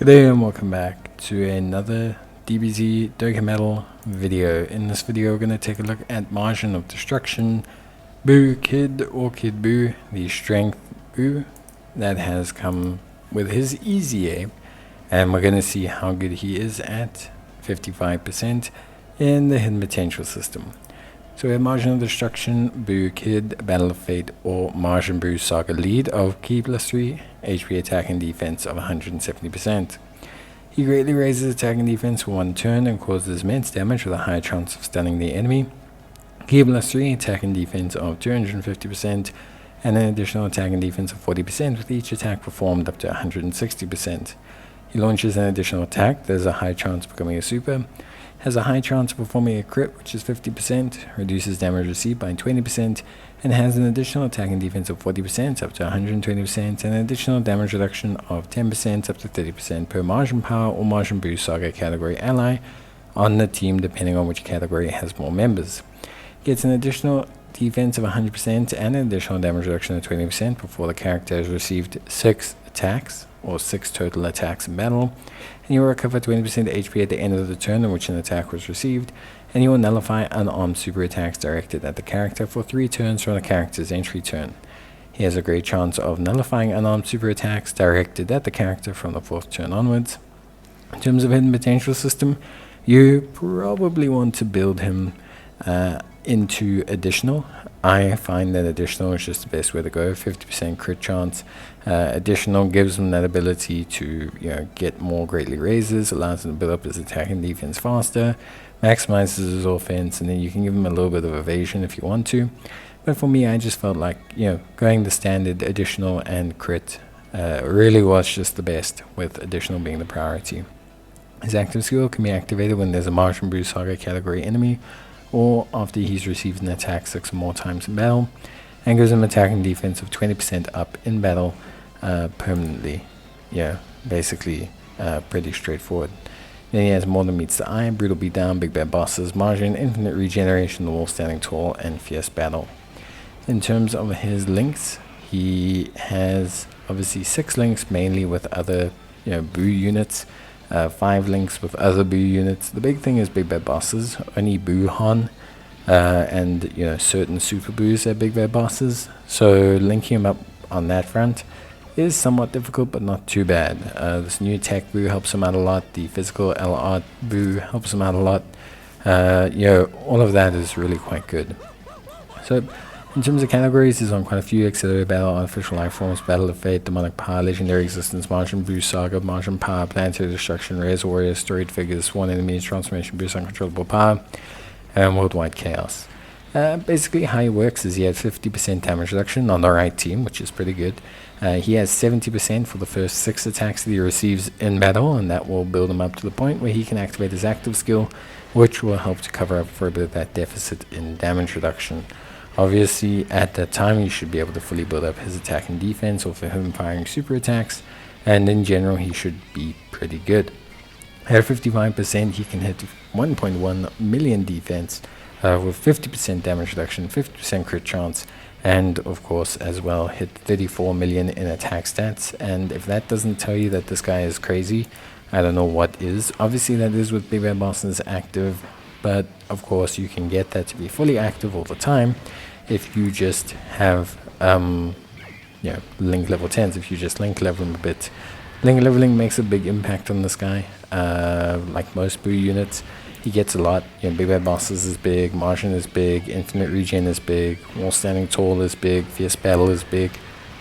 Good day and welcome back to another DBZ Dokkan video. In this video we're going to take a look at Margin of Destruction, Buu Kid or Kid Buu, the strength Buu that has come with his easy aim, and we're going to see how good he is at 55% in the hidden potential system. So we have Margin of Destruction, Buu Kid, Battle of Fate, or Majin Buu Saga Lead of Ki +3, HP attack and defense of 170%. He greatly raises attack and defense for one turn and causes immense damage with a high chance of stunning the enemy. Ki +3, attack and defense of 250%, and an additional attack and defense of 40% with each attack performed up to 160%. He launches an additional attack that has a high chance of becoming a super, has a high chance of performing a crit, which is 50%, reduces damage received by 20%, and has an additional attack and defense of 40% up to 120%, and an additional damage reduction of 10% up to 30% per Majin Power or Majin Buu Saga category ally on the team, depending on which category has more members. Gets an additional defense of 100% and an additional damage reduction of 20% before the character has received 6 attacks, or 6 total attacks in battle, and you will recover 20% HP at the end of the turn in which an attack was received, and you will nullify unarmed super attacks directed at the character for 3 turns from the character's entry turn. He has a great chance of nullifying unarmed super attacks directed at the character from the 4th turn onwards. In terms of hidden potential system, you probably want to build him into additional. I find that additional is just the best way to go. 50% crit chance. Additional gives him that ability to get more greatly raises, allows him to build up his attack and defense faster, maximizes his offense, and then you can give him a little bit of evasion if you want to. But for me, I just felt like going the standard additional and crit really was just the best, with additional being the priority. His active skill can be activated when there's a Majin Buu Saga category enemy, or after he's received an attack 6 or more times in battle, and gives him attack and defense of 20% up in battle permanently. Basically pretty straightforward. Then he has more than meets the eye, brutal beatdown, big bad bosses, Margin, infinite regeneration, the wall standing tall, and fierce battle. In terms of his links, he has obviously 6 links, mainly with other Buu units. 5 links with other Buu units. The big thing is big bad bosses. Only Buu and certain super Buus are big bad bosses. So linking him up on that front is somewhat difficult, but not too bad. This new tech Buu helps him out a lot. The physical LR Buu helps him out a lot. All of that is really quite good. So in terms of categories, he's on quite a few: Accelerated Battle, Artificial Life Forms, Battle of Fate, Demonic Power, Legendary Existence, Majin Buu Saga, Majin Power, Planetary Destruction, Razor Warriors, Storied Figures, Sworn Enemies, Transformation Boost, Uncontrollable Power, and Worldwide Chaos. Basically how he works is he has 50% damage reduction on the right team, which is pretty good. He has 70% for the first 6 attacks that he receives in battle, and that will build him up to the point where he can activate his active skill, which will help to cover up for a bit of that deficit in damage reduction. Obviously, at that time, he should be able to fully build up his attack and defense, or for him firing super attacks, and in general, he should be pretty good. At 55%, he can hit 1.1 million defense with 50% damage reduction, 50% crit chance, and of course, as well, hit 34 million in attack stats. And if that doesn't tell you that this guy is crazy, I don't know what is. Obviously, that is with Big Bad Bosses active, but of course you can get that to be fully active all the time if you just have link level 10s. If you just link level him a bit, link leveling makes a big impact on this guy. Like most Buu units, he gets a lot. Big Bad Bosses is big, Margin is big, Infinite Regen is big, Wall Standing Tall is big, Fierce Battle is big,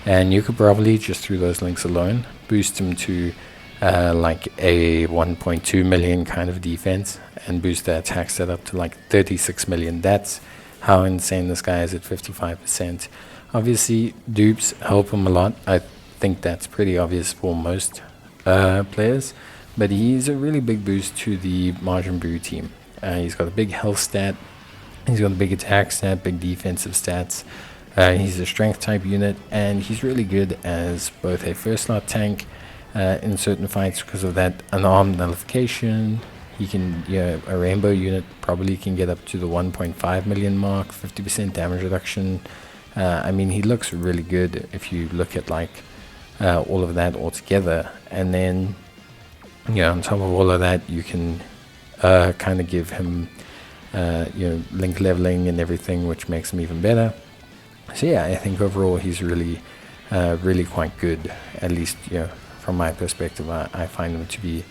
and you could probably just through those links alone boost him to like a 1.2 million kind of defense, and boost the attack set up to like 36 million. That's how insane this guy is at 55%. Obviously, dupes help him a lot. I think that's pretty obvious for most players, but he's a really big boost to the Majin Buu team. He's got a big health stat, he's got a big attack stat, big defensive stats. He's a strength type unit, and he's really good as both a first slot tank in certain fights because of that unarmed nullification. He can, a rainbow unit probably can get up to the 1.5 million mark, 50% damage reduction. I mean, he looks really good if you look at like all of that all together. And then on top of all of that, you can kind of give him link leveling and everything, which makes him even better. So yeah, I think overall he's really quite good. At least from my perspective, I find him to be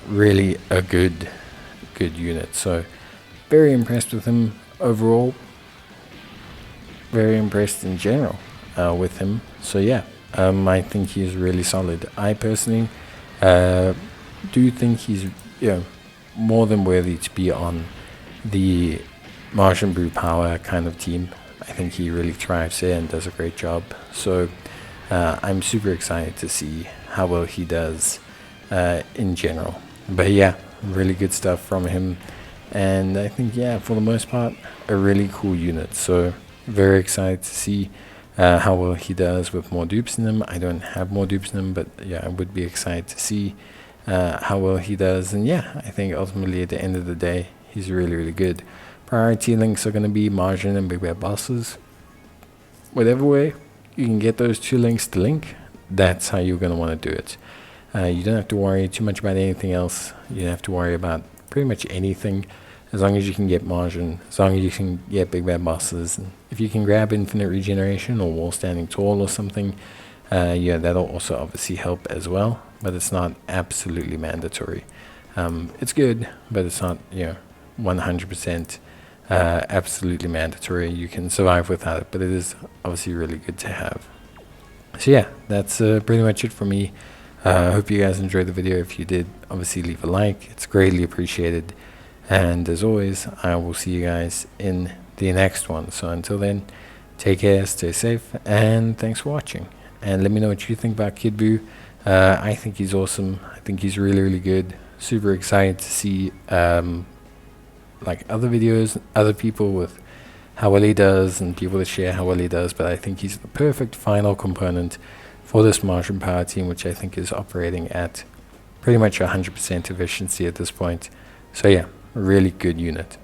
really a good unit. So very impressed with him overall. Very impressed in general with him. So yeah, I think he's really solid. I personally do think he's more than worthy to be on the Majin Buu power kind of team. I think he really thrives there and does a great job. So I'm super excited to see how well he does in general. But yeah, really good stuff from him. And I think, yeah, for the most part, a really cool unit. So very excited to see how well he does with more dupes in him. I don't have more dupes in him, but yeah, I would be excited to see how well he does. And yeah, I think ultimately at the end of the day, he's really good. Priority links are going to be Majin and Big Bad Bosses. Whatever way you can get those 2 links to link, that's how you're going to want to do it. You don't have to worry too much about anything else. You don't have to worry about pretty much anything, as long as you can get Majin, as long as you can get Big Bad Bosses. And if you can grab Infinite Regeneration or Wall Standing Tall or something, yeah, that'll also obviously help as well, but it's not absolutely mandatory. It's good, but it's not 100% absolutely mandatory. You can survive without it, but it is obviously really good to have. So yeah, that's pretty much it for me. I hope you guys enjoyed the video. If you did, obviously leave a like. It's greatly appreciated. And as always, I will see you guys in the next one. So until then, take care, stay safe, and thanks for watching. And let me know what you think about Kid Buu. I think he's awesome. I think he's really good. Super excited to see like other videos, other people with how well he does, and people that share how well he does. But I think he's the perfect final component for this Majin power team, which I think is operating at pretty much 100% efficiency at this point. So yeah, really good unit.